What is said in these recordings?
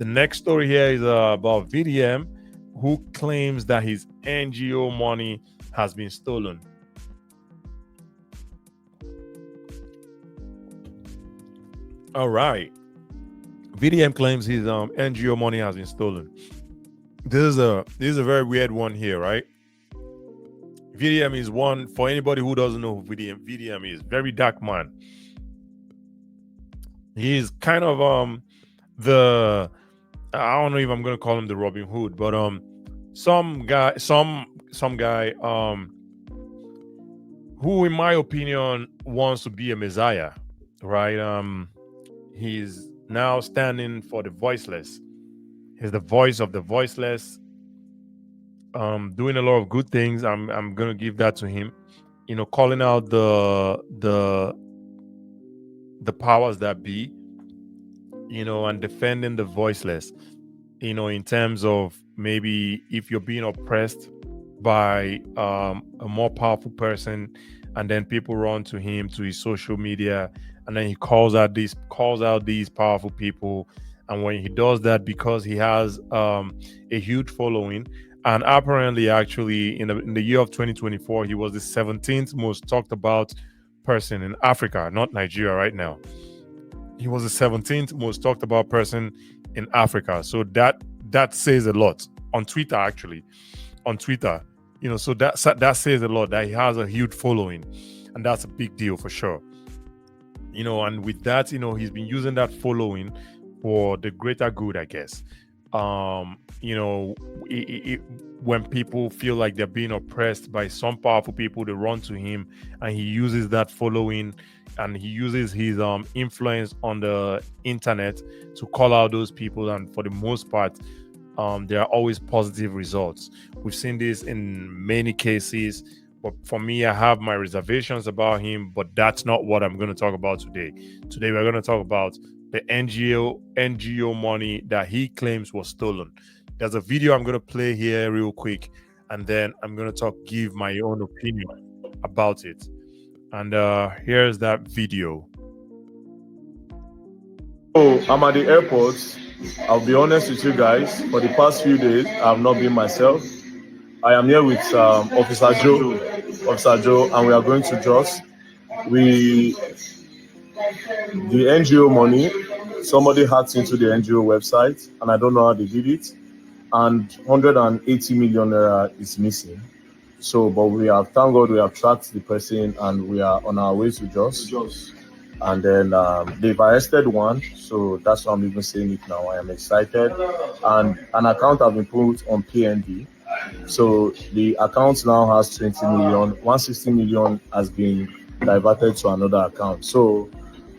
The next story here is about VDM, who claims that his NGO money has been stolen. All right. VDM claims his NGO money has been stolen. This is a very weird one here, right? VDM is one, for anybody who doesn't know who VDM is, very dark man. He's kind of the, I don't know if I'm gonna call him the Robin Hood, but some guy who in my opinion wants to be a messiah, right? He's now standing for the voiceless. He's the voice of the voiceless, doing a lot of good things. I'm gonna give that to him, calling out the powers that be, and defending the voiceless, in terms of maybe if you're being oppressed by a more powerful person, and then people run to him, to his social media, and then he calls out these powerful people. And when he does that, because he has a huge following, and apparently actually in the year of 2024, he was the 17th most talked about person in Africa, not Nigeria right now. He was the 17th most talked about person in Africa. So that says a lot on Twitter, actually. On Twitter, so that says a lot, that he has a huge following, and that's a big deal for sure. And with that, he's been using that following for the greater good, I guess. When people feel like they're being oppressed by some powerful people, they run to him, and he uses that following, and he uses his influence on the internet to call out those people. And for the most part, there are always positive results. We've seen this in many cases, but for me, I have my reservations about him. But that's not what I'm going to talk about today. Today, we're going to talk about the NGO money that he claims was stolen. There's a video I'm going to play here real quick, and then I'm going to give my own opinion about it. And here's that video. So I'm at the airport. I'll be honest with you guys. For the past few days, I have not been myself. I am here with Officer Joe, and we are going to Jos. The NGO money, somebody hacked into the NGO website, and I don't know how they did it. And 180 million naira is missing. So, but thank God, we have tracked the person, and we are on our way to Jos. And then they've arrested one, so that's why I'm even saying it now. I am excited. And an account has been put on PNB. So the account now has 20 million. 160 million has been diverted to another account. So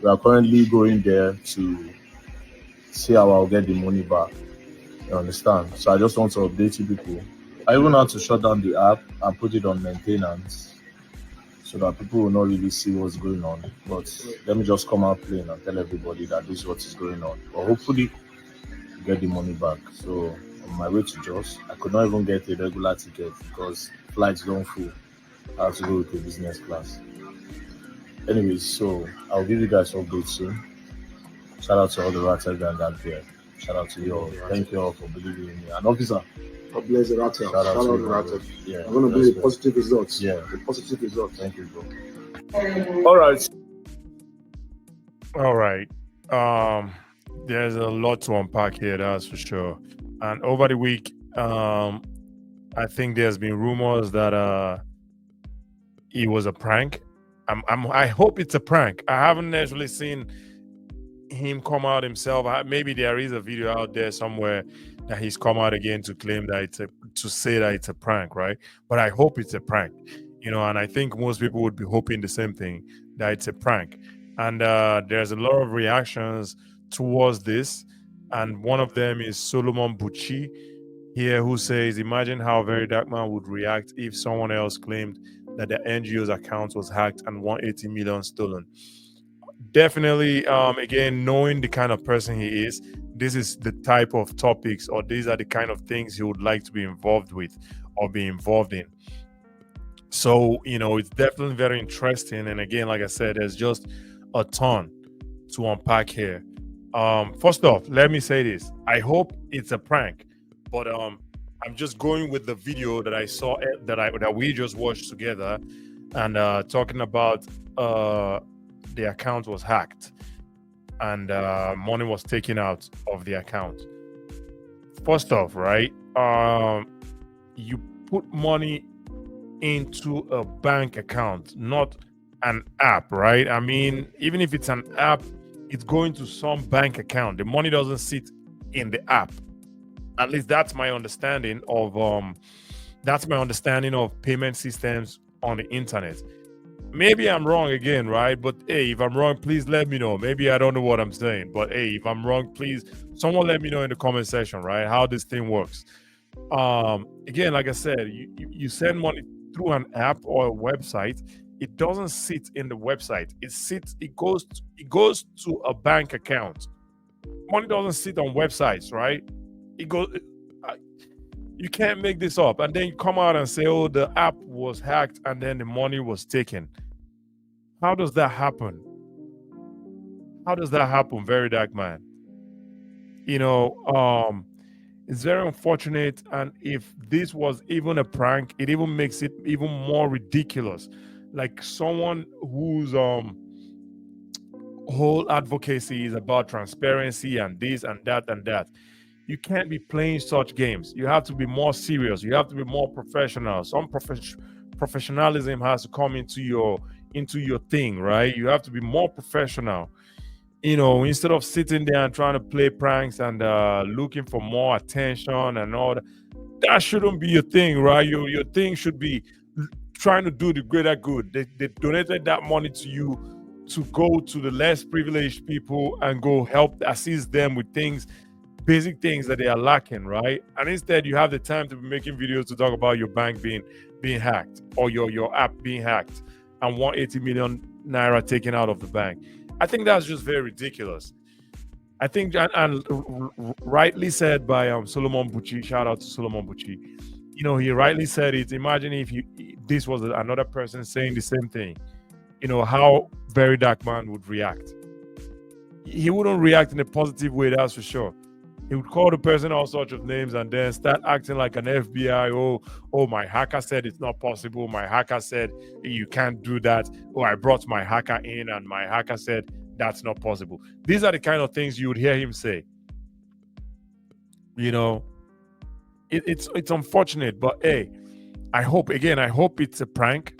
we are currently going there to see how I'll get the money back. You understand? So I just want to update you people. I even had to shut down the app and put it on maintenance, so that people will not really see what's going on. But let me just come out plain and tell everybody that this is what is going on. But hopefully, get the money back. So on my way to Jos, I could not even get a regular ticket because flights don't full. I have to go with a business class. Anyways, so I'll give you guys updates soon. Shout out to all the Rattle gang out there. Shout out to you all. Thank you all for believing in me. And officer, God bless the Rattle. Shout out to the Rattle. Yeah, I'm going to bring the positive results. Yeah, the positive results. Thank you, bro. All right. There's a lot to unpack here, that's for sure. And over the week, I think there's been rumors that it was a prank. I hope it's a prank. I haven't actually seen him come out himself. Maybe there is a video out there somewhere that he's come out again to claim that to say that it's a prank, right? But I hope it's a prank, and I think most people would be hoping the same thing, that it's a prank. And there's a lot of reactions towards this, and one of them is Solomon Bucci here, who says, imagine how a very dark man would react if someone else claimed that the NGO's account was hacked and 180 million stolen. Definitely, again, knowing the kind of person he is, this is the type of topics, or these are the kind of things he would like to be involved with or be involved in. So, it's definitely very interesting. And again, like I said, there's just a ton to unpack here. First off, let me say this. I hope it's a prank, but I'm just going with the video that I saw that we just watched together, and talking about the account was hacked and money was taken out of the account. First off, right? You put money into a bank account, not an app, right? I mean, even if it's an app, it's going to some bank account. The money doesn't sit in the app. At least that's my understanding of payment systems on the internet. Maybe I'm wrong again, right? But hey, if I'm wrong, please let me know. Maybe I don't know what I'm saying, but hey, if I'm wrong, please someone let me know in the comment section, right? How this thing works. Again, like I said, you send money through an app or a website. It doesn't sit in the website. It goes to a bank account. Money doesn't sit on websites, right? It goes. You can't make this up, and then you come out and say, "Oh, the app was hacked, and then the money was taken." How does that happen? How does that happen, Very Dark Man? It's very unfortunate, and if this was even a prank, it even makes it even more ridiculous. Like someone whose whole advocacy is about transparency and this and that and that. You can't be playing such games. You have to be more serious. You have to be more professional. Some professionalism has to come into your thing, right? You have to be more professional. Instead of sitting there and trying to play pranks and looking for more attention and all that, that shouldn't be your thing, right? Your thing should be trying to do the greater good. They donated that money to you to go to the less privileged people and go help assist them with things, basic things that they are lacking, right? And instead you have the time to be making videos to talk about your bank being hacked or your app being hacked and 180 million naira taken out of the bank. I think that's just very ridiculous. I think, and rightly said by Solomon Bucci. Shout out to Solomon Bucci. He rightly said it. Imagine if this was another person saying the same thing. How Very Dark Man would react. He wouldn't react in a positive way, that's for sure. He would call the person all sorts of names and then start acting like an FBI. Oh, my hacker said it's not possible. My hacker said you can't do that. Oh, I brought my hacker in and my hacker said that's not possible. These are the kind of things you would hear him say. It's unfortunate, but hey, I hope it's a prank.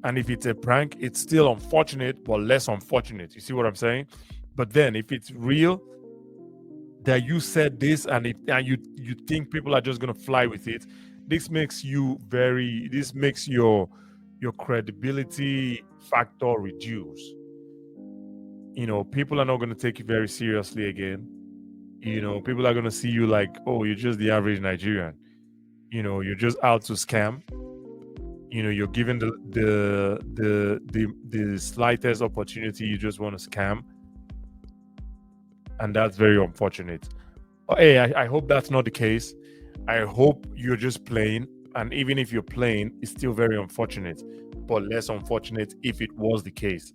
And if it's a prank, it's still unfortunate, but less unfortunate. You see what I'm saying? But then if it's real, that you said this and you think people are just going to fly with it, this makes your credibility factor reduce. People are not going to take you very seriously again. People are going to see you like, oh, you're just the average Nigerian. You're just out to scam. You're given the slightest opportunity, you just want to scam. And that's very unfortunate. But hey, I hope that's not the case. I hope you're just playing. And even if you're playing, it's still very unfortunate. But less unfortunate if it was the case.